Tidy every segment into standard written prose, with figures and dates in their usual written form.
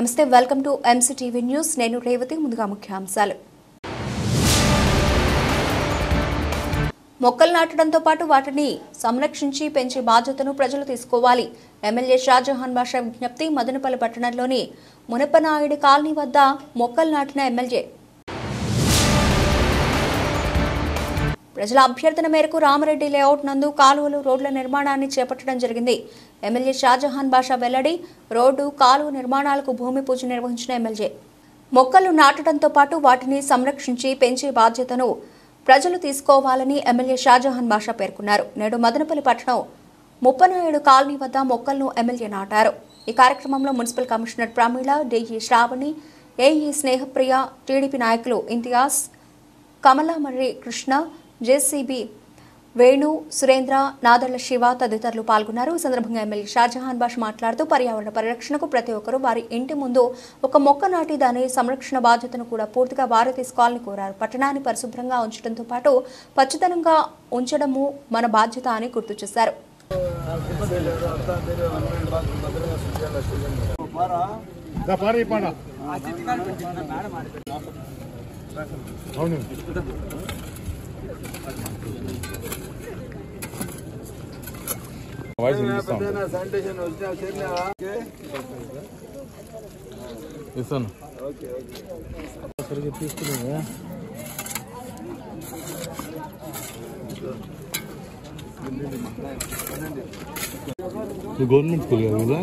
నమస్తే, welcome to MCTV news. నేను రేవతి. ముందుగా ముఖ్యాంశాలు. మొక్కలు నాటడంతో పాటు వాటిని సంరక్షించి పెంచే బాధ్యతను ప్రజలు తీసుకోవాలి. ఎమ్మెల్యే షాజహాన్ బాషా విజ్ఞప్తి. మదనపల్లి పట్టణంలోని మునపనాయుడు కాలనీ వద్ద మొక్కలు నాటిన ఎమ్మెల్యే. ప్రజల అభ్యర్థన మేరకు రామరెడ్డి లేఅవుట్ నందు కాలువలు, రోడ్ల నిర్మాణాన్ని చేపట్టడం జరిగింది. ఎమ్మెల్యే షాజహాన్ బాషా వెల్లడి. రోడ్డు, కాలువ నిర్మాణాలకు భూమి పూజ నిర్వహించిన ఎమ్మెల్యే. మొక్కలు నాటడంతో పాటు వాటిని సంరక్షించి పెంచే బాధ్యతను ప్రజలు తీసుకోవాలని ఎమ్మెల్యే షాజహాన్ బాషా పేర్కొన్నారు. నేడు మదనపల్లి పట్టణం ముప్పనాయుడు కాలనీ వద్ద మొక్కలను ఎమ్మెల్యే నాటారు. ఈ కార్యక్రమంలో municipal commissioner Pramila, DE Sravani, AE Snehapriya, TDP నాయకులు ఇంతియాజ్, కమలామర్రి కృష్ణ, జేసీబీ వేణు, సురేంద్ర, నాదళ్ల శివ తదితరులు పాల్గొన్నారు. ఈ సందర్భంగా ఎమ్మెల్యే షాజహాన్ బాషా మాట్లాడుతూ పర్యావరణ పరిరక్షణకు ప్రతి ఒక్కరూ వారి ఇంటి ముందు ఒక మొక్క నాటి దాని సంరక్షణ బాధ్యతను కూడా పూర్తిగా వారే తీసుకోవాలని కోరారు. పట్టణాన్ని పరిశుభ్రంగా ఉంచడంతో పాటు పచ్చదనంగా ఉంచడము మన బాధ్యత అని గుర్తు చేశారు. గవర్నమెంట్ స్కూల్ కదా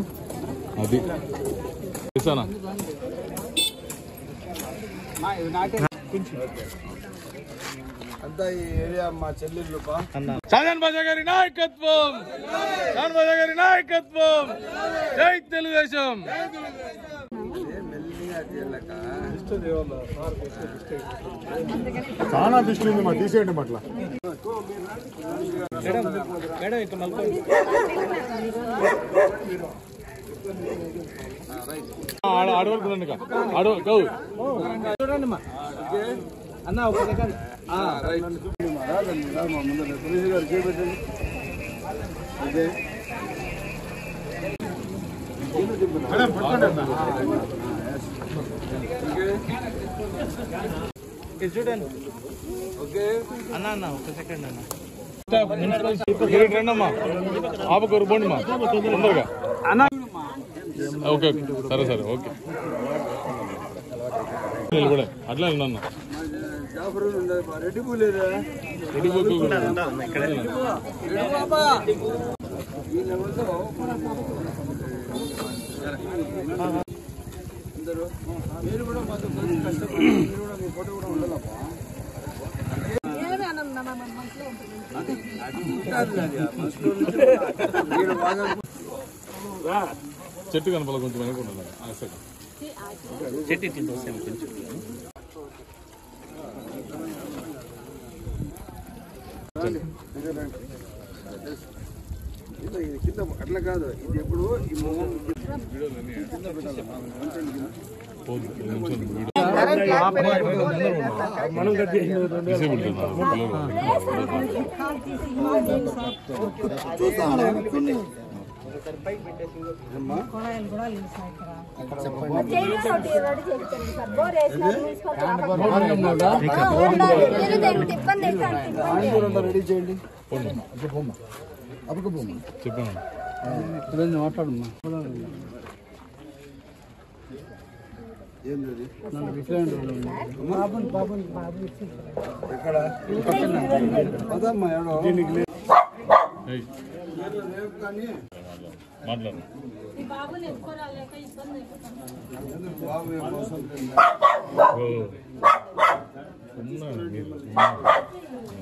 అది అంతా ఈ ఏరియా మా చెల్లెళ్ళు. షాజహాన్ బాషా గారి నాయకత్వం, షాజహాన్ బాషా గారి నాయకత్వం. జై తెలుగుదేశం. చాలా దృష్టి ఉంది మా తీసేయండి అట్లా. చూడండి అన్న ఒక సెకండ్. పోలీసు గారు చేపెట్టండి. ఓకే చూడండి. ఓకే అన్న ఒక సెకండ్ అన్న. రండి అమ్మా, ఆపకూరు పోండి మా తొందరగా. ఓకే సరే సరే ఓకే. కూడా అట్లా అన్న రెడ్డి పూలేదా? రెడ్డి పూకు మీరు కూడా మాతో కష్టపడి మీరు కూడా మీ ఫోటో కూడా ఉండాలమ్మా. చెట్టు కనపాల కొంచెం అనుకున్నాను. చెట్టు కొంచెం ఇది కింద అట్లా కాదు. ఇది ఎప్పుడు ఈ మొహం రెడీ చేయండి. చెప్పండి మాట్లాడమ్మా. ఏంది ఎక్కడ అదమ్మా ఎవడో కానీ మాట్లాడు.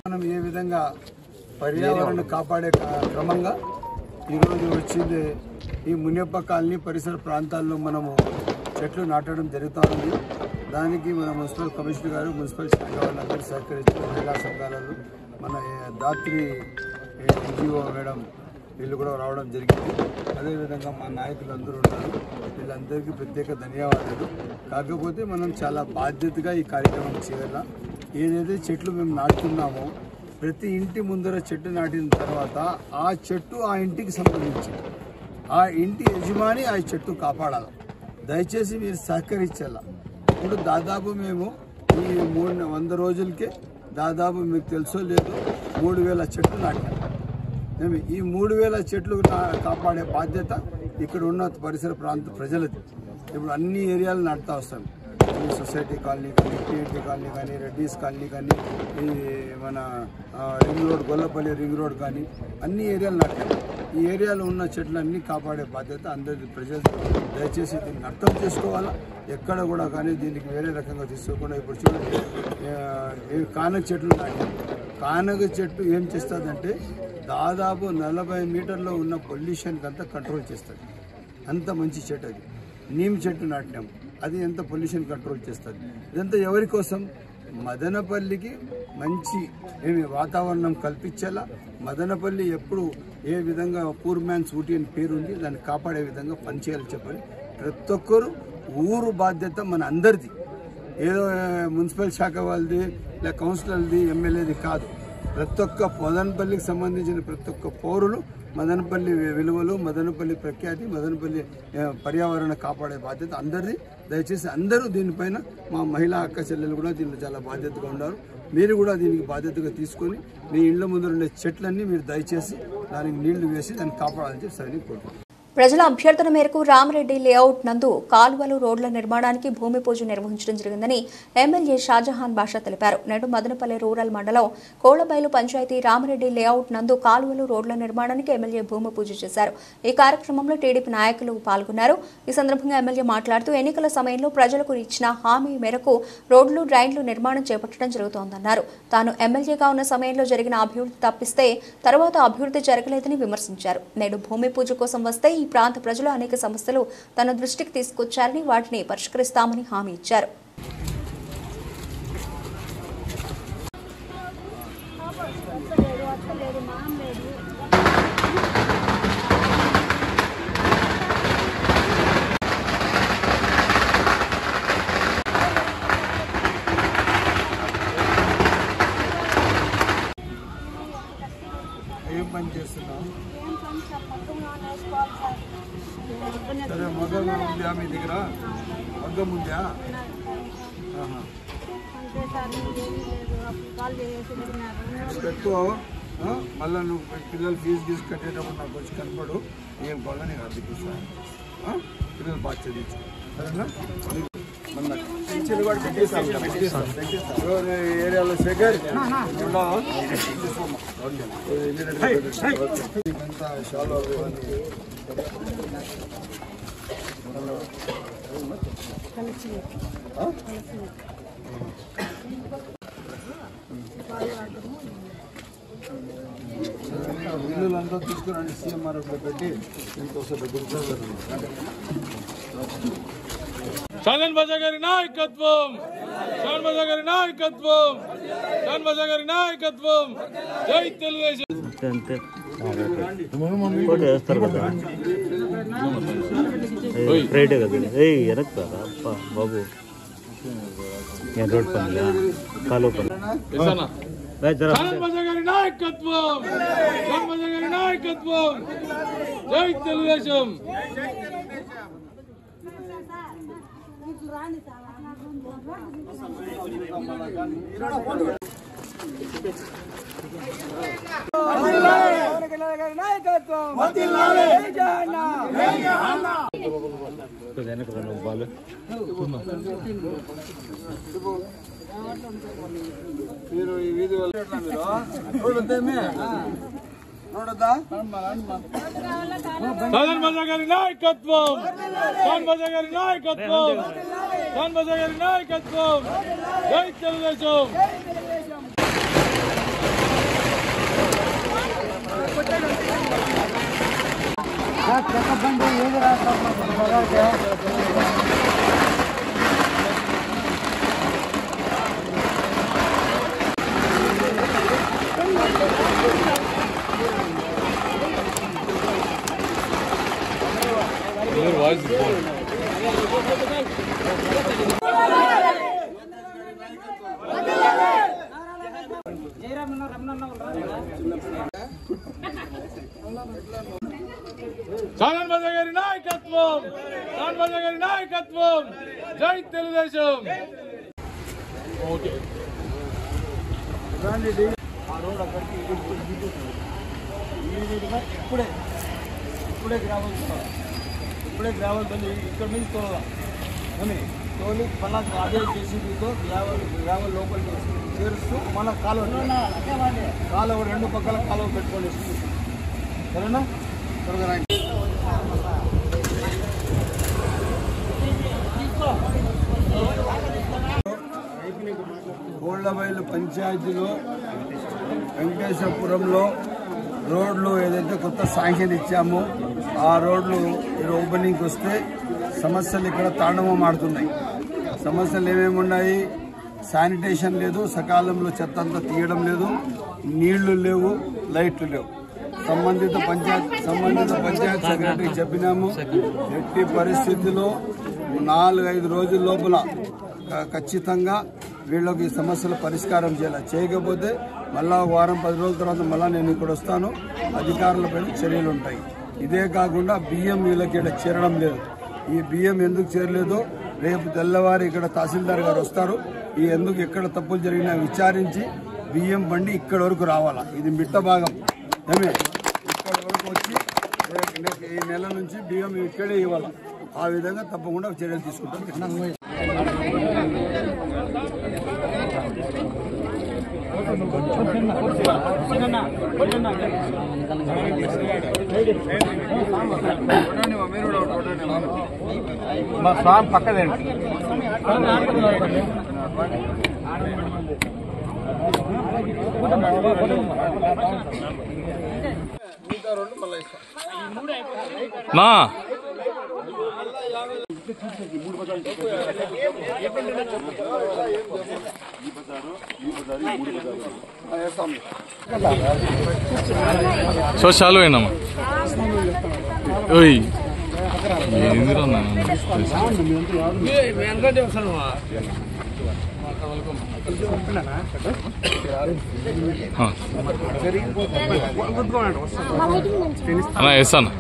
మనం ఏ విధంగా పర్యావరణాన్ని కాపాడే క్రమంగా ఈరోజు వచ్చింది ఈ మునియప్ప కాలనీ పరిసర ప్రాంతాల్లో మనము చెట్లు నాటడం జరుగుతూ ఉంది. దానికి మన మున్సిపల్ కమిషనర్ గారు, మున్సిపల్ శాఖ వాళ్ళందరూ సహకరించి మహిళా సంఘాలలో మన దాత్రి ఎన్జిఓ మేడం వీళ్ళు కూడా రావడం జరిగింది. అదేవిధంగా మా నాయకులందరూ ఉన్నారు. వీళ్ళందరికీ ప్రత్యేక ధన్యవాదాలు. కాకపోతే మనం చాలా బాధ్యతగా ఈ కార్యక్రమం చేయాలా. ఏదైతే చెట్లు మేము నాటుతున్నామో ప్రతి ఇంటి ముందర చెట్టు నాటిన తర్వాత ఆ చెట్టు ఆ ఇంటికి సంబంధించి ఆ ఇంటి యజమాని ఆ చెట్టు కాపాడాలి. దయచేసి మీరు సహకరించాల. ఇప్పుడు దాదాపు మేము ఈ 100 రోజులకే దాదాపు మీకు తెలుసో లేదో 3000 చెట్లు నాటాం. మేము ఈ 3000 చెట్లు కాపాడే బాధ్యత ఇక్కడ ఉన్న పరిసర ప్రాంత ప్రజలది. ఇప్పుడు అన్ని ఏరియాలు నాటుతా వస్తాం. ఈ సొసైటీ కాలనీ కానీ, పిఎన్టీ కాలనీ కానీ, రెడ్డీస్ కాలనీ కానీ, ఈ మన ring road, Gollapalli ring road కానీ అన్ని ఏరియాలు నాటాం. ఈ ఏరియాలో ఉన్న చెట్లన్నీ కాపాడే బాధ్యత అందరి ప్రజలు. దయచేసి దీన్ని అర్థం చేసుకోవాలా. ఎక్కడ కూడా కానీ దీనికి వేరే రకంగా తీసుకోకుండా ఇప్పుడు చూడండి కానగ చెట్లు నాటాం. కానగ చెట్టు ఏం చేస్తుందంటే దాదాపు 40 మీటర్లో ఉన్న పొల్యూషన్కి అంతా కంట్రోల్ చేస్తుంది. అంత మంచి చెట్టు అది. నీమ్ చెట్టు నాటినాం, అది ఎంత పొల్యూషన్ కంట్రోల్ చేస్తుంది. ఇదంతా ఎవరి కోసం? మదనపల్లికి మంచి వాతావరణం కల్పించేలా. మదనపల్లి ఎప్పుడు ఏ విధంగా పూర్ మ్యాన్స్ ఊటీ అని పేరుంది, దాన్ని కాపాడే విధంగా పనిచేయాలని చెప్పని ప్రతి ఒక్కరు ఊరు బాధ్యత మన అందరిది. ఏదో మున్సిపల్ శాఖ వాళ్ళది లేదా కౌన్సిలర్ది, ఎమ్మెల్యేది కాదు. ప్రతి ఒక్క మదనపల్లికి సంబంధించిన ప్రతి ఒక్క పౌరులు మదనపల్లి విలువలు, మదనపల్లి ప్రఖ్యాతి, మదనపల్లి పర్యావరణ కాపాడే బాధ్యత అందరిది. దయచేసి అందరూ దీనిపైన మా మహిళా అక్క చెల్లెలు కూడా దీనిలో చాలా బాధ్యతగా ఉన్నారు. మీరు కూడా దీనికి బాధ్యతగా తీసుకొని మీ ఇళ్ల ముందు ఉండే చెట్లన్నీ మీరు దయచేసి దానికి నీళ్లు వేసి దాన్ని కాపాడాలని చెప్పి సరే కోరుకుంటున్నాను. ప్రజల అభ్యర్థన మేరకు రామరెడ్డి లేఅవుట్ నందు కాలువలు, రోడ్ల నిర్మాణానికి భూమి పూజ నిర్వహించడం జరిగిందని ఎమ్మెల్యే షాజహాన్ బాషా తెలిపారు. నేడు మదనపల్లి రూరల్ మండలం కోళ్లబైలు పంచాయతీ రామరెడ్డి లేఅవుట్ నందు కాలువలు, రోడ్ల నిర్మాణానికి ఎమ్మెల్యే భూమి పూజ చేశారు. ఈ కార్యక్రమంలో టీడీపీ నాయకులు పాల్గొన్నారు. ఈ సందర్భంగా ఎమ్మెల్యే మాట్లాడుతూ ఎన్నికల సమయంలో ప్రజలకు ఇచ్చిన హామీ మేరకు రోడ్లు, డ్రైన్లు నిర్మాణం చేపట్టడం జరుగుతోందన్నారు. తాను ఎమ్మెల్యేగా ఉన్న సమయంలో జరిగిన అభివృద్ధి తప్పిస్తే తర్వాత అభివృద్ధి జరగలేదని విమర్శించారు. నేడు భూమి పూజ కోసం వస్తే ఈ ప్రాంత ప్రజలు అనేక సమస్యలు తన దృష్టికి తీసుకొచ్చారని వాటిని పరిష్కరిస్తామని హామీ ఇచ్చారు. ఏం పని చేస్తున్నావు? సరే, మగం ఉందా మీ దగ్గర? మగ్గం ఉందా? పెట్టుకో. మళ్ళీ నువ్వు పిల్లలు ఫీజు గీజు కట్టేటప్పుడు నాకు వచ్చి కనపడు. ఏం కావాలో నేను అర్థిస్తాను. పిల్లలు బాగా చదివించు, సరేనా? ఏరియాలో శేఖర్ షాలో బిల్లులంతా తీసుకురండి. సీఎంఆర్ పెట్టి ఇంకోసారి షాజహాన్ బాషా గారి నాయకత్వం, షాజహాన్ బాషా గారి నాయకత్వం, షాజహాన్ బాషా గారి నాయకత్వం. జై తెలుగుదేశం. అంతే ఫోటో వేస్తారు కదా, ఫ్రైడే కదా. వెనక్కి కదా అప్ప బాబు, నేను రోడ్ పని కాలువ పని. షాజహాన్ బాషా గారి నాయకత్వం, షాజహాన్ బాషా గారి నాయకత్వం. జై తెలుగుదేశం. మీరు ఈ వీధి చూడొద్దేమే చూడొద్దా? షాజహాన్ బాషా గారి నాయకత్వం, షాజహాన్ బాషా గారి నాయకత్వం, షాజహాన్ బాషా గారి నాయకత్వం. జై తెలుగుదేశం. వాయిస్ సాగన్ బాజా గారి నాయకత్వం, సాగన్ బాజా గారి నాయకత్వం. జై తెలుగుదేశం. ఓకే ఇప్పుడే గ్రావెల్ బండి ఇక్కడ నుంచి తోలాలి తోలి మళ్ళా అదే జేసీబీతో గ్రావెల్ లోపలికి చేరుస్తూ మన కాలువ రెండు పక్కల కాలువ పెట్టుకొని సరేనా త్వరగా రండి. కోళ్లబైలు పంచాయతీలో వెంకటేశ్వరపురంలో రోడ్లు ఏదైతే కొత్త శాంక్షన్ ఇచ్చామో ఆ రోడ్లు ఓపెనింగ్కి వస్తే సమస్యలు ఇక్కడ తాండవం ఆడుతున్నాయి. సమస్యలు ఏమేమి ఉన్నాయి? శానిటేషన్ లేదు, సకాలంలో చెత్త అంతా తీయడం లేదు, నీళ్లు లేవు, లైట్లు లేవు. సంబంధిత పంచాయత్ సెక్రటరీకి చెప్పినాము. ఎట్టి పరిస్థితిలో 4-5 రోజుల లోపల ఖచ్చితంగా వీళ్ళకి సమస్యల పరిష్కారం చేయాలి. చేయకపోతే మళ్ళా వారం 10 రోజుల తర్వాత మళ్ళా నేను ఇక్కడ వస్తాను, అధికారులపై చర్యలు ఉంటాయి. ఇదే కాకుండా బియ్యం వీళ్ళకి ఇక్కడ చేరడం లేదు. ఈ బియ్యం ఎందుకు చేరలేదో రేపు తెల్లవారి ఇక్కడ తహసీల్దార్ గారు వస్తారు. ఈ ఎందుకు ఎక్కడ తప్పులు జరిగినా విచారించి బియ్యం బండి ఇక్కడ వరకు రావాలా. ఇది మిట్ట భాగం ఏమే ఇక్కడ వరకు వచ్చి ఈ నెల నుంచి బియ్యం ఇక్కడే ఇవ్వాలి. ఆ విధంగా తప్పకుండా చర్యలు తీసుకుంటాం. మా స్వామి పక్కదండి. నా సో చాలు అయినామా ఓయ్ ఏందిరా అన్నా వేస్తాను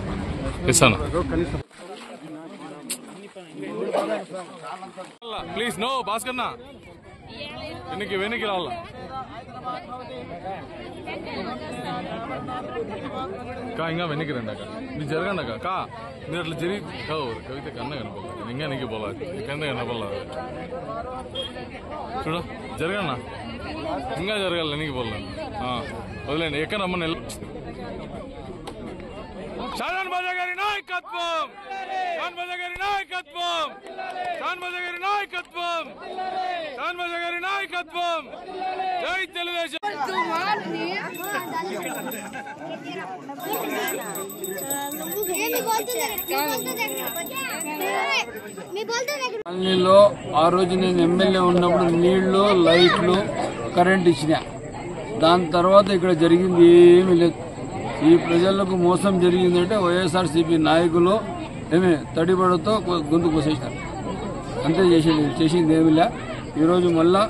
ప్లీజ్ నో భాస్కర్ నా వెనక్కి రావాల ఇంకా వెనక్కి రండి అక్క మీరు జరగండి అక్క మీరు అట్లా జరిగి కవిత కన్నా కనపడలేదు ఇంకా నీకు పోలేదు కింద కనపడలేదు చూడ జరగన్నా ఇంకా జరగాలి వెనక్కి పోలేదు వదిలేండి ఎక్కడ రమ్మని సాగన్ బాజా గారి నాయకత్వం, సాగన్ బాజా గారి నాయకత్వం, సాగన్ బాజా గారి నాయకత్వం, సాగన్ బాజా గారి నాయకత్వం. జై తెలుగుదేశం. కాలనీలో ఆ రోజు నేను ఎమ్మెల్యే ఉన్నప్పుడు నీళ్లు, లైట్లు, కరెంట్ ఇచ్చిన. దాని తర్వాత ఇక్కడ జరిగింది ఏమీ లేదు. ఈ ప్రజలకు మోసం జరిగిందంటే వైఎస్ఆర్సీపీ నాయకులు తడిబడతో గొంతు కోసేసినారు. అంతే చేసింది ఏమీ లే. ఈరోజు మళ్ళా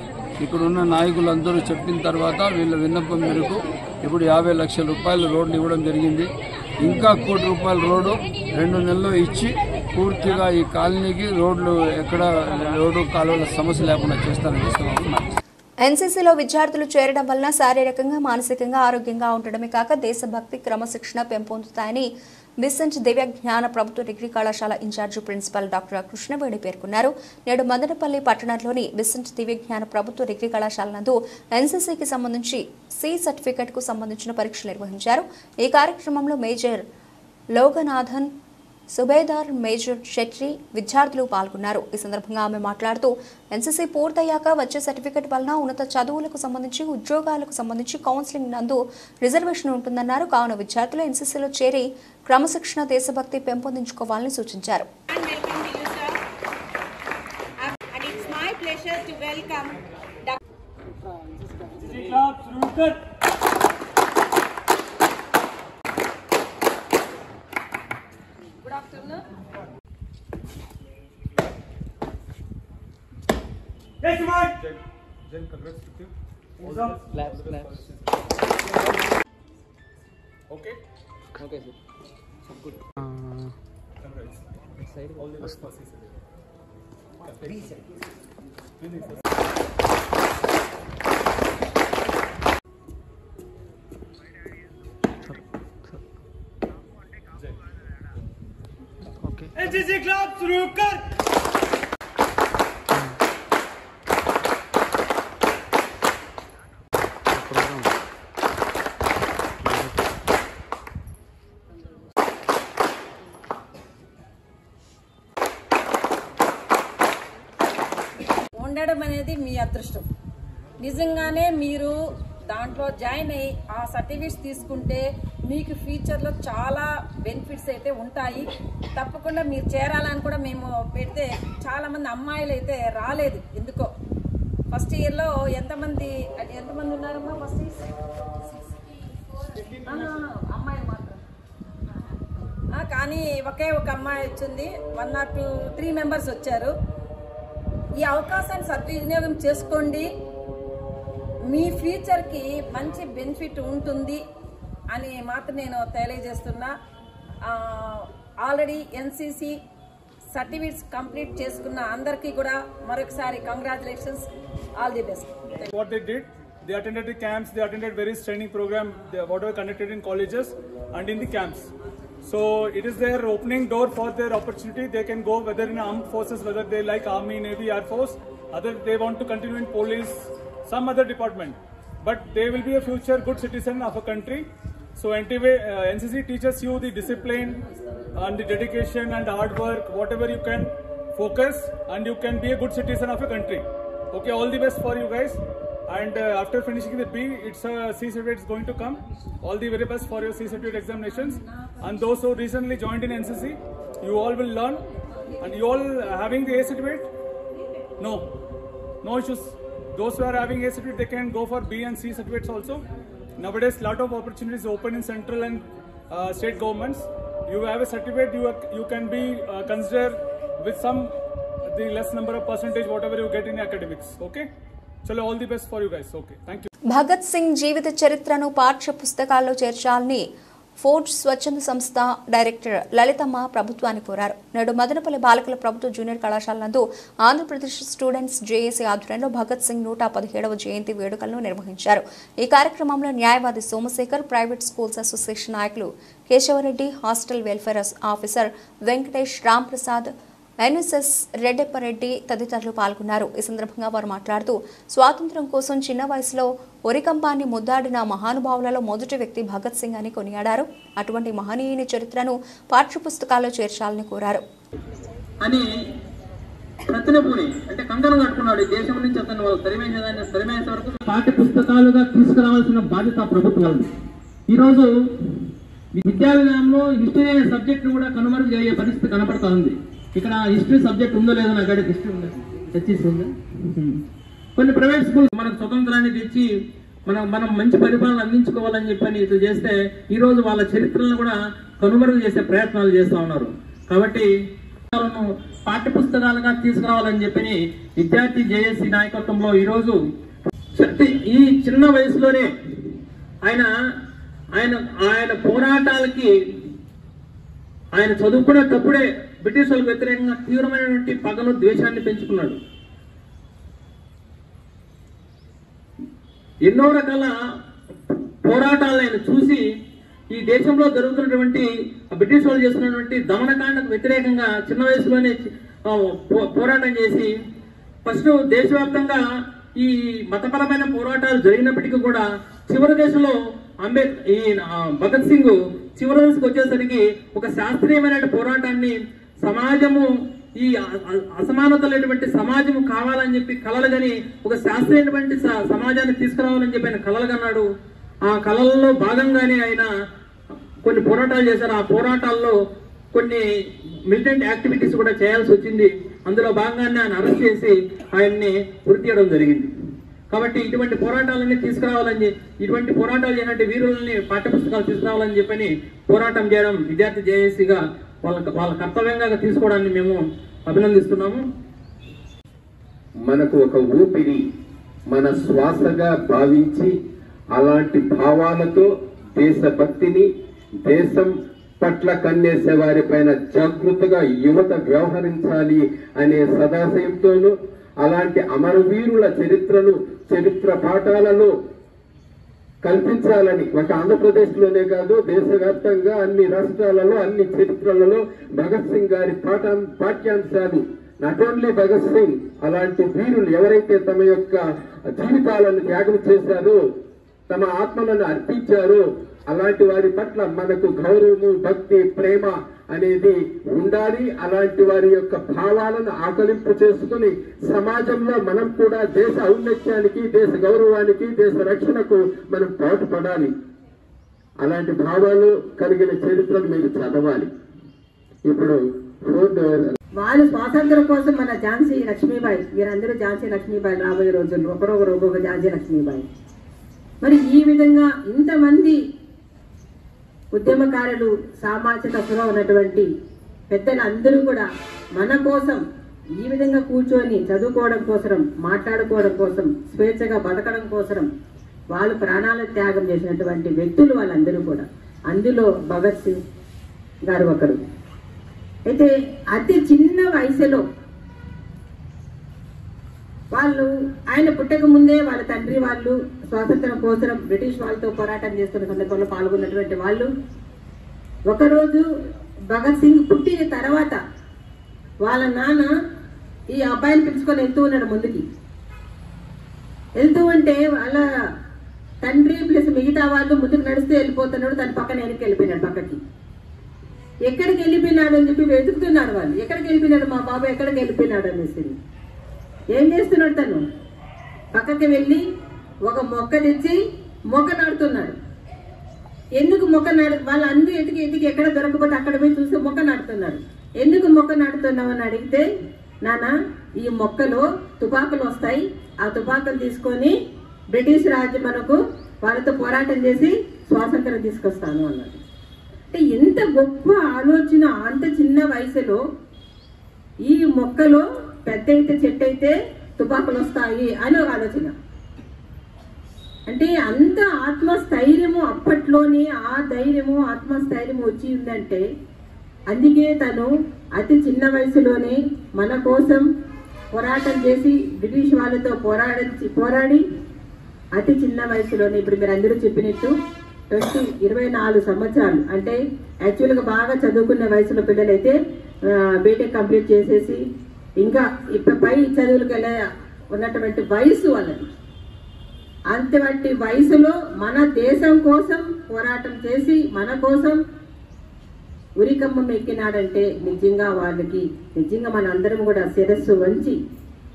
ఇక్కడున్న నాయకులందరూ చెప్పిన తర్వాత వీళ్ళ విన్నపం మేరకు ఇప్పుడు 50 లక్షల రూపాయల రోడ్లు ఇవ్వడం జరిగింది. ఇంకా ₹1 కోటి రోడ్డు 2 నెలల్లో ఇచ్చి పూర్తిగా ఈ కాలనీకి రోడ్లు ఎక్కడ రోడ్డు కాలువల సమస్య లేకుండా చేస్తారని ఎన్సీసీలో విద్యార్థులు చేరడం వలన శారీరకంగా మానసికంగా ఆరోగ్యంగా ఉండడమే కాక దేశభక్తి క్రమశిక్షణ పెంపొందుతాయని విసెంట్ దివ్య జ్ఞాన ప్రభుత్వ డిగ్రీ కళాశాల ఇన్ఛార్జి ప్రిన్సిపల్ డాక్టర్ కృష్ణవేణి పేర్కొన్నారు. నేడు మదనపల్లి పట్టణంలోని విసెంట్ దివ్య జ్ఞాన ప్రభుత్వ డిగ్రీ కళాశాల నందు ఎన్సీసీకి సంబంధించి సి సర్టిఫికెట్ కు సంబంధించిన పరీక్షలు నిర్వహించారు. ఈ కార్యక్రమంలో మేజర్ లోగనాథన్, సుబేదార్ మేజర్ షెట్రీ విద్యార్థులు పాల్గొన్నారు. ఈ సందర్భంగా ఆమె మాట్లాడుతూ ఎన్సీసీ పూర్తయ్యాక వచ్చే సర్టిఫికెట్ వలన ఉన్నత చదువులకు సంబంధించి ఉద్యోగాలకు సంబంధించి కౌన్సిలింగ్ నందు రిజర్వేషన్ ఉంటుందన్నారు. కావున విద్యార్థులు ఎన్సీసీలో చేరి క్రమశిక్షణ, దేశభక్తి పెంపొందించుకోవాలని సూచించారు. Okay, sir. एनसीसी क्लब शुरू कर। ఉండడం అనేది మీ అదృష్టం. నిజంగానే మీరు దాంట్లో జాయిన్ అయ్యి ఆ సర్టిఫికేట్స్ తీసుకుంటే మీకు ఫ్యూచర్లో చాలా బెనిఫిట్స్ అయితే ఉంటాయి. తప్పకుండా మీరు చేరాలని కూడా మేము పెడితే చాలామంది అమ్మాయిలు అయితే రాలేదు. ఎందుకో ఫస్ట్ ఇయర్లో ఎంతమంది ఉన్నారమ్మా? ఫస్ట్ అమ్మాయిలు మాత్రం, కానీ ఒకే ఒక అమ్మాయి వచ్చింది. 1 or 2, 3 మెంబర్స్ వచ్చారు. ఈ అవకాశాన్ని సద్వినియోగం చేసుకోండి. మీ ఫ్యూచర్కి మంచి బెనిఫిట్ ఉంటుంది అని మాత్రం నేను తెలియజేస్తున్నా. ఆల్రెడీ ఎన్సీసీ సర్టిఫికేట్స్ కంప్లీట్ చేసుకున్న అందరికీ కూడా మరొకసారి congratulations, all the best. What they did, they attended the camps, they attended various training program, whatever conducted in colleges and in the camps. So it is their opening door for their opportunity. They can go whether in armed forces, whether they like army, navy, air force, other they want to continue in police, some other department. But they will be a future good citizen of a country. So NCC teaches you the discipline and the dedication and hard work, whatever you can focus, and you can be a good citizen of a country. Okay, all the best for you guys. And after finishing the B, it's a C certificate is going to come. All the very best for your C certificate examinations. And those who recently joined in NCC, you all will learn. And you all having the A certificate? No issues. Those who are having A certificate, they can go for B and C certificates also. Nowadays, lot of opportunities open in central and state governments. You have a certificate, you can be considered with the less number of percentage, whatever you get in academics. Okay? Chalo, all the best for you guys. Okay, thank you. Bhagat Singh జీవిత చరిత్రను పాఠ్య పుస్తకాల్లో చేర్చాలని forge స్వచ్ఛంద సంస్థ director Lalithamma ప్రభుత్వాన్ని కోరారు. నేడు మదనపల్లి బాలికల ప్రభుత్వ జూనియర్ కళాశాల నందు ఆంధ్రప్రదేశ్ స్టూడెంట్స్ జేఏసీ ఆధ్వర్యంలో భగత్ సింగ్ 117వ జయంతి వేడుకలను నిర్వహించారు. ఈ కార్యక్రమంలో న్యాయవాది సోమశేఖర్, ప్రైవేట్ స్కూల్స్ అసోసియేషన్ నాయకులు Keshavareddy, hostel welfare officer Venkatesh, Ramprasad, NSS Reddeppareddy తదితరులు పాల్గొన్నారు. ఈ సందర్భంగా వారు మాట్లాడుతూ స్వాతంత్ర్యం కోసం చిన్న వయసులో ఒరికంపాన్ని ముద్దాడిన మహానుభావులలో మొదటి వ్యక్తి భగత్ సింగ్ అని కొనియాడారు. అటువంటి మహనీయుని చరిత్రను పాఠ్యపుస్తకాల్లో చేర్చాలని కోరారు. అని ప్రతినపూని అంటే కంకణం కట్టుకున్నాడు. దేశం నుంచి అతను తరిమేసే వరకు పాఠ్య పుస్తకాలుగా తీసుకురావాల్సిన బాధ్యత ప్రభుత్వాలు. ఈరోజు విద్యా విధానంలో హిస్టరీ అనే సబ్జెక్ట్ కూడా కనుమరుగు పరిస్థితి కనపడతా ఉంది. ఇక్కడ హిస్టరీ సబ్జెక్ట్ ఉందో లేదో నాకు అడిగి హిస్టరీ ఉందా, చర్చిస్తుందా? కొన్ని ప్రైవేట్ స్కూల్ మనకు స్వతంత్రాన్ని తెచ్చి మనం మంచి పరిపాలన అందించుకోవాలని చెప్పని ఇది చేస్తే ఈరోజు వాళ్ళ చరిత్రలను కూడా కనుమరుగు చేసే ప్రయత్నాలు చేస్తూ ఉన్నారు. కాబట్టి పాఠ్య పుస్తకాలుగా తీసుకురావాలని చెప్పని విద్యార్థి జేఏసీ నాయకత్వంలో ఈరోజు ఈ చిన్న వయసులోనే ఆయన పోరాటాలకి ఆయన చదువుకునేటప్పుడే బ్రిటిష్ వాళ్ళకి వ్యతిరేకంగా తీవ్రమైనటువంటి పగను, ద్వేషాన్ని పెంచుకున్నాడు. ఎన్నో రకాల పోరాటాలను ఆయన చూసి ఈ దేశంలో జరుగుతున్నటువంటి బ్రిటిష్ వాళ్ళు చేస్తున్నటువంటి దమనకాండకు వ్యతిరేకంగా చిన్న వయసులోనే పోరాటం చేసి ఫస్ట్ దేశవ్యాప్తంగా ఈ మతపరమైన పోరాటాలు జరిగినప్పటికీ కూడా చివరి దశలో భగత్ సింగ్ చివరి దశకు వచ్చేసరికి ఒక శాస్త్రీయమైన పోరాటాన్ని సమాజము ఈ అసమానతలైనటువంటి సమాజము కావాలని చెప్పి కలలు గని ఒక శాస్త్రీయమైనటువంటి సమాజాన్ని తీసుకురావాలని చెప్పి ఆయన కలలు కన్నాడు. ఆ కళల్లో భాగంగానే ఆయన కొన్ని పోరాటాలు చేశారు. ఆ పోరాటాల్లో కొన్ని మిలిటెంట్ యాక్టివిటీస్ కూడా చేయాల్సి వచ్చింది. అందులో భాగంగానే ఆయన అరెస్ట్ చేసి ఆయన్ని ఉరి తీయడం జరిగింది. కాబట్టి ఇటువంటి పోరాటాలన్నీ తీసుకురావాలని, ఇటువంటి పోరాటాలు చేయనటువంటి వీరులని పాఠ్యపుస్తకాలు తీసుకురావాలని చెప్పని పోరాటం చేయడం విద్యార్థి జేఏసీగా వాళ్ళ కర్తవ్యంగా తీసుకోవడాన్ని మేము అభినందిస్తున్నాము. మనకు ఒక ఊపిరి, మన శ్వాసగా భావించి అలాంటి భావాలతో దేశభక్తిని, దేశం పట్ల కన్నేసే వారిపైన జాగృతిగా యువత వ్యవహరించాలి అనే సదాశయంతోనూ అలాంటి అమరవీరుల చరిత్రను చరిత్ర పాఠాలలో కల్పించాలని ఒక ఆంధ్రప్రదేశ్లోనే కాదు దేశవ్యాప్తంగా అన్ని రాష్ట్రాలలో అన్ని చరిత్రలలో భగత్ సింగ్ గారి పాఠ్యాంశాలు నాట్ ఓన్లీ భగత్ సింగ్ అలాంటి వీరులు ఎవరైతే తమ యొక్క జీవితాలను త్యాగం చేశారో తమ ఆత్మలను అర్పించారో అలాంటి వారి పట్ల మనకు గౌరవము భక్తి ప్రేమ అనేది ఉండాలి. అలాంటి వారి యొక్క భావాలను ఆకలింపు చేసుకుని సమాజంలో మనం కూడా దేశ ఔన్నత్యానికి దేశ గౌరవానికి దేశ రక్షణకు మనం పాటుపడాలి. అలాంటి భావాలు కలిగిన చరిత్రను మీరు చదవాలి. ఇప్పుడు వాళ్ళు స్వాతంత్రం కోసం మన ఝాన్సీ లక్ష్మీబాయి, మీరందరూ ఝాన్సీ లక్ష్మీబాయి రాబోయే రోజుల్లో ఒకరొకరు ఝాన్సీ లక్ష్మీబాయి. మరి ఈ విధంగా ఇంతమంది ఉద్యమకారులు సామాజిక స్పృహ ఉన్నటువంటి పెద్దలందరూ కూడా మన కోసం ఈ విధంగా కూర్చొని చదువుకోవడం కోసం, మాట్లాడుకోవడం కోసం, స్వేచ్ఛగా బతకడం కోసం వాళ్ళు ప్రాణాలను త్యాగం చేసినటువంటి వ్యక్తులు వాళ్ళందరూ కూడా. అందులో భగత్ సింగ్ గారు ఒకరు. అయితే అతి చిన్న వయసులో వాళ్ళు ఆయన పుట్టక ముందే వాళ్ళ తండ్రి వాళ్ళు స్వాతంత్రం కోసం బ్రిటిష్ వాళ్ళతో పోరాటం చేస్తున్న సందర్భంలో పాల్గొన్నటువంటి వాళ్ళు ఒకరోజు భగత్ సింగ్ పుట్టిన తర్వాత వాళ్ళ నాన్న ఈ అబ్బాయిని పిలుచుకొని వెళ్తూ ఉన్నాడు. ముందుకి వెళ్తూ ఉంటే వాళ్ళ తండ్రి ప్లస్ మిగతా వాళ్ళు ముందుకు నడుస్తూ వెళ్ళిపోతున్నాడు, తన పక్కన వెనక్కి వెళ్ళిపోయినాడు. పక్కకి ఎక్కడికి వెళ్ళిపోయినాడు అని చెప్పి వెతుకుతున్నాడు వాళ్ళు. ఎక్కడికి వెళ్ళిపోయినాడు మా బాబు, ఎక్కడికి వెళ్ళిపోయినాడు అనేసి. ఏం చేస్తున్నాడు తను? పక్కకి వెళ్ళి ఒక మొక్క తెచ్చి మొక్క నాటుతున్నాడు. ఎందుకు మొక్క వాళ్ళు అందరూ ఎతికి ఎక్కడ దొరకపోతే అక్కడ పోయి చూస్తే మొక్క నాటుతున్నాడు. ఎందుకు మొక్క నాటుతున్నావు అని అడిగితే, నాన్న ఈ మొక్కలో తుపాకులు వస్తాయి, ఆ తుపాకులు తీసుకొని బ్రిటిష్ రాజు మనకు వాళ్ళతో పోరాటం చేసి స్వాతంత్రం తీసుకొస్తాను అన్నాడు. అంటే ఎంత గొప్ప ఆలోచన! అంత చిన్న వయసులో ఈ మొక్కలో పెద్ద అయితే చెట్టు అయితే తుపాకులు వస్తాయి అని ఒక ఆలోచన. అంటే అంత ఆత్మస్థైర్యము అప్పట్లోనే ఆ ధైర్యము ఆత్మస్థైర్యము వచ్చి ఉందంటే అందుకే తను అతి చిన్న వయసులోనే మన కోసం పోరాటం చేసి బ్రిటిష్ వాళ్ళతో పోరాడి అతి చిన్న వయసులోనే ఇప్పుడు మీరు అందరూ చెప్పినట్టు 24 సంవత్సరాలు, అంటే యాక్చువల్గా బాగా చదువుకున్న వయసులో పిల్లలైతే బీటెక్ కంప్లీట్ చేసేసి ఇంకా పై చదువులకు వెళ్ళే ఉన్నటువంటి వయసు వాళ్ళది. అంతటి వయసులో మన దేశం కోసం పోరాటం చేసి మన కోసం ఉరికమ్మం ఎక్కినాడంటే నిజంగా వాళ్ళకి నిజంగా మన అందరం కూడా శిరస్సు వంచి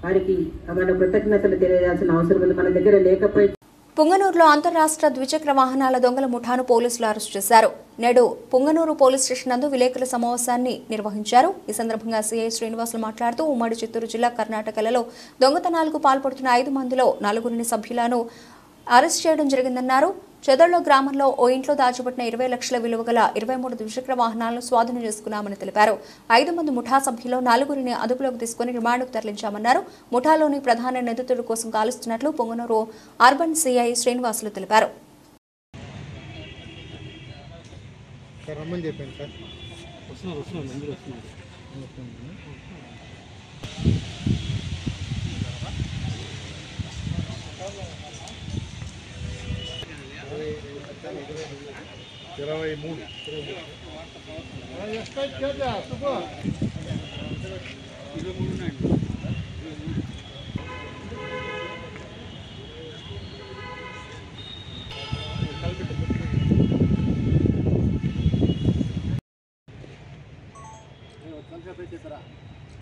వారికి మన కృతజ్ఞతలు తెలియజేయాల్సిన అవసరం ఉంది. మన దగ్గర లేకపోయి పుంగనూరులో అంతర్రాష్ట్ర ద్విచక్ర వాహనాల దొంగల ముఠాను పోలీసులు అరెస్టు చేశారు. నేడు పుంగనూరు పోలీస్ స్టేషన్ నందు విలేకరుల సమావేశాన్ని నిర్వహించారు. ఈ సందర్భంగా సీఐ శ్రీనివాసులు మాట్లాడుతూ ఉమ్మడి చిత్తూరు జిల్లా కర్ణాటకలలో దొంగతనాలకు పాల్పడుతున్న 5 మందిలో 4 సభ్యులను అరెస్ట్ చేయడం జరిగిందన్నారు. చెదర్లో గ్రామంలో ఓ ఇంట్లో దాచిపెట్టిన 20 లక్షల విలువ గల 23 ద్విచక్ర వాహనాలను స్వాధీనం చేసుకున్నామని తెలిపారు. 5 మంది ముఠా సభ్యుల్లో 4 అదుపులోకి తీసుకుని రిమాండ్కు తరలించామన్నారు. ముఠాలోని ప్రధాన నిందితుడి కోసం కాలుస్తున్నట్లు పొంగనూరు అర్బన్ సిఐ శ్రీనివాసులు తెలిపారు.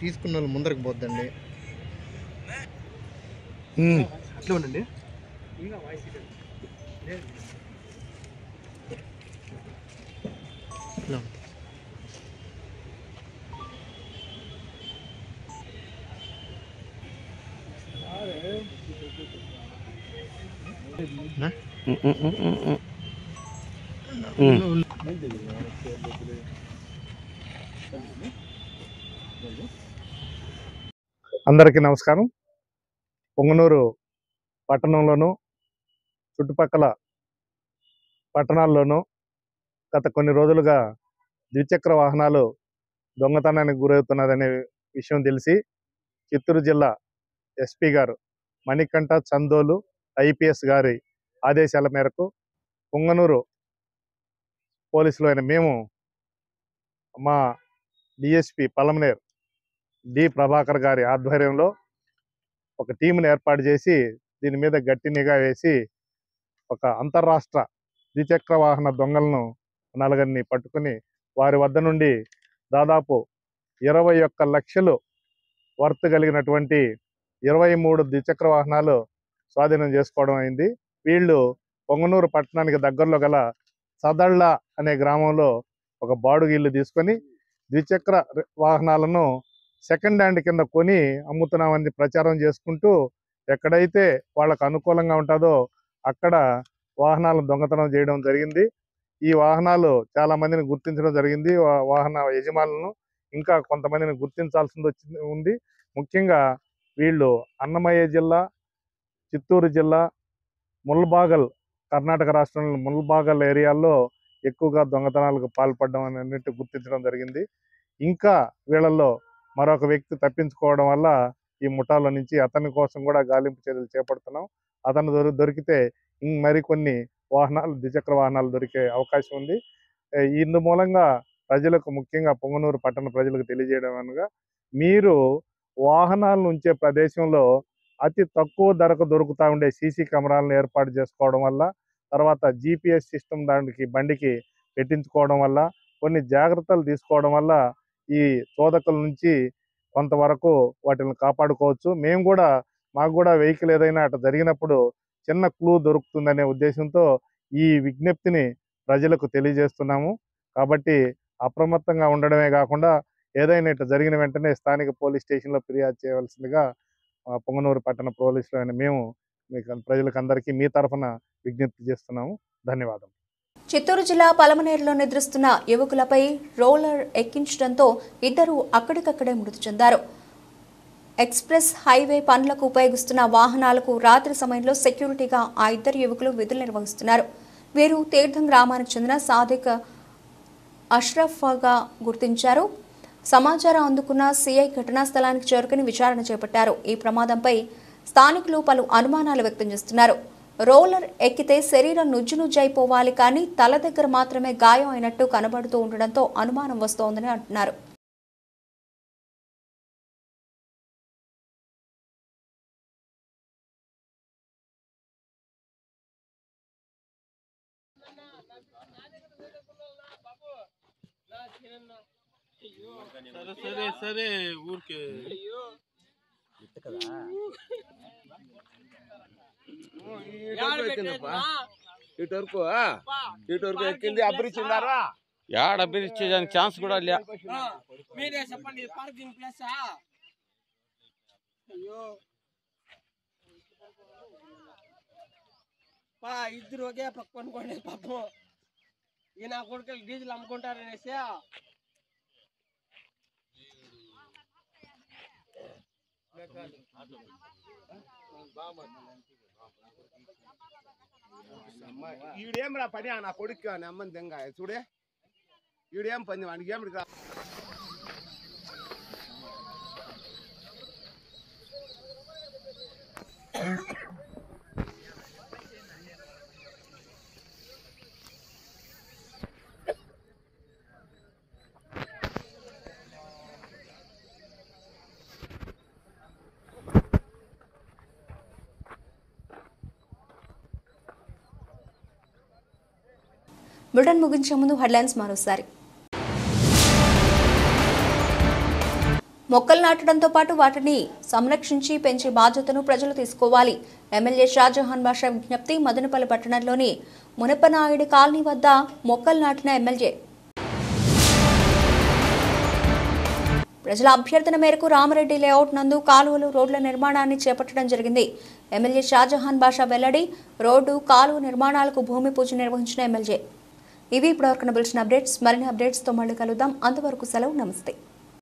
తీసుకున్న వాళ్ళు ముందరకు పోద్దండి. అట్లా ఉండండి. అందరికీ నమస్కారం. పొంగనూరు పట్టణంలోనూ చుట్టుపక్కల పట్టణాల్లోనూ గత కొన్ని రోజులుగా ద్విచక్ర వాహనాలు దొంగతనానికి గురవుతున్నదనే విషయం తెలిసి చిత్తూరు జిల్లా ఎస్పీ గారు మణికంఠ చందోలు ఐపీఎస్ గారి ఆదేశాల మేరకు పొంగనూరు పోలీసులు అయిన మేము మా డిఎస్పి పలమనేర్ డి ప్రభాకర్ గారి ఆధ్వర్యంలో ఒక టీంను ఏర్పాటు చేసి దీని మీద గట్టి నిఘా వేసి ఒక అంతర్రాష్ట్ర ద్విచక్ర వాహన దొంగలను నలుగురిని పట్టుకుని వారి వద్ద నుండి దాదాపు 21 లక్షలు వర్త్ కలిగినటువంటి 23 ద్విచక్ర వాహనాలు స్వాధీనం చేసుకోవడం అయింది. వీళ్ళు పొంగనూరు పట్టణానికి దగ్గరలో గల సదళ్ళ అనే గ్రామంలో ఒక బాడుగు ఇల్లు తీసుకొని ద్విచక్ర వాహనాలను సెకండ్ హ్యాండ్ కింద కొని అమ్ముతున్నామని ప్రచారం చేసుకుంటూ ఎక్కడైతే వాళ్ళకు అనుకూలంగా ఉంటుందో అక్కడ వాహనాలను దొంగతనం చేయడం జరిగింది. ఈ వాహనాలు చాలా మందిని గుర్తించడం జరిగింది. వాహన యజమానులను ఇంకా కొంతమందిని గుర్తించాల్సింది ఉంది. ముఖ్యంగా వీళ్ళు అన్నమయ్య జిల్లా, చిత్తూరు జిల్లా, ముల్బాగల్, కర్ణాటక రాష్ట్రంలో ముల్బాగల్ ఏరియాల్లో ఎక్కువగా దొంగతనాలకు పాల్పడడం అన్నిటి గుర్తించడం జరిగింది. ఇంకా వీళ్ళల్లో మరొక వ్యక్తి తప్పించుకోవడం వల్ల ఈ ముఠాలో నుంచి అతని కోసం కూడా గాలింపు చర్యలు చేపడుతున్నాం. అతను దొరికితే మరికొన్ని వాహనాలు, ద్విచక్ర వాహనాలు దొరికే అవకాశం ఉంది. ఇందు మూలంగా ప్రజలకు, ముఖ్యంగా పొంగనూరు పట్టణ ప్రజలకు తెలియజేయడం అనగా, మీరు వాహనాలను ఉంచే ప్రదేశంలో అతి తక్కువ ధరకు దొరుకుతూ ఉండే సీసీ కెమెరాలను ఏర్పాటు చేసుకోవడం వల్ల, తర్వాత జీపీఎస్ సిస్టమ్ దానికి బండికి పెట్టించుకోవడం వల్ల, కొన్ని జాగ్రత్తలు తీసుకోవడం వల్ల ఈ చోదకుల నుంచి కొంతవరకు వాటిని కాపాడుకోవచ్చు. మాకు కూడా వెహికల్ ఏదైనా అట్లా జరిగినప్పుడు చిన్న క్లూ దొరుకుతుందనే ఉద్దేశంతో ఈ విజ్ఞప్తిని ప్రజలకు తెలియజేస్తున్నాము. కాబట్టి అప్రమత్తంగా ఉండడమే కాకుండా ఏదైనా ఇట్లా జరిగిన వెంటనే స్థానిక పోలీస్ స్టేషన్లో ఫిర్యాదు చేయవలసిందిగా పొంగనూరు పట్టణ పోలీసులు అయిన మేము ప్రజలకు అందరికీ మీ తరఫున విజ్ఞప్తి చేస్తున్నాము. ధన్యవాదాలు. చిత్తూరు జిల్లా పలమనేరులో నిద్రిస్తున్న యువకులపై రోలర్ ఎక్కించడంతో ఇద్దరు అక్కడికక్కడే మృతి చెందారు. ఎక్స్ప్రెస్ హైవే పనులకు ఉపయోగిస్తున్న వాహనాలకు రాత్రి సమయంలో సెక్యూరిటీగా ఆ ఇద్దరు యువకులు విధులు నిర్వహిస్తున్నారు. వీరు తీర్థం గ్రామానికి చెందిన సాదిక్ అష్రఫ్గా గుర్తించారు. సమాచారం అందుకున్న సిఐ ఘటనా స్థలానికి చేరుకుని విచారణ చేపట్టారు. ఈ ప్రమాదంపై స్థానికులు పలు అనుమానాలు వ్యక్తం చేస్తున్నారు. రోలర్ ఎక్కితే శరీరం నుజ్జునుజ్జైపోవాలి, కానీ తల దగ్గర మాత్రమే గాయం అయినట్టు కనబడుతూ ఉండడంతో అనుమానం వస్తోందని అంటున్నారు. సరే ఊరికే ఇటువరకు ఎక్కింది, అబ్బరిచ్చిందారా? యాడ అబ్బరిచ్చేదానికి ఛాన్స్ కూడా లే. మీరే చెప్పండి, పార్కింగ్ ప్లేస్? అయ్యో పా, ఇద్దరు ఒకే పక్క అనుకోండి పాపం. ఈయన కొడుకులు డీజిల్ అమ్ముకుంటారనేసి ఈడేం రా పని నా కొడుకు నెమ్మది దెంగ చూడే, ఈడేం పని వానికి ఏమిటి రా. బులెటిన్ ముగించే ముందు హెడ్లైన్స్ మరోసారి. మొక్కలు నాటడంతో పాటు వాటిని సంరక్షించి పెంచే బాధ్యతను ప్రజలు తీసుకోవాలి. ఎమ్మెల్యే షాజహాన్ బాషా విజ్ఞప్తి. మదనపల్లి పట్టణంలోని మునపనాయుడి కాలనీ వద్ద మొక్కలు నాటిన ఎమ్మెల్యే. ప్రజల అభ్యర్థన మేరకు రామరెడ్డి లేఅవుట్ నందు కాలువలు, రోడ్ల నిర్మాణాన్ని చేపట్టడం జరిగింది. ఎమ్మెల్యే షాజహాన్ బాషా వెల్లడి. రోడ్డు, కాలువ నిర్మాణాలకు భూమి పూజ నిర్వహించిన ఎమ్మెల్యే. ఇవి ఇప్పటివరకు నిలిచిన అప్డేట్స్. మరిన్ని అప్డేట్స్తో మళ్ళీ కలుద్దాం. అంతవరకు సెలవు. నమస్తే.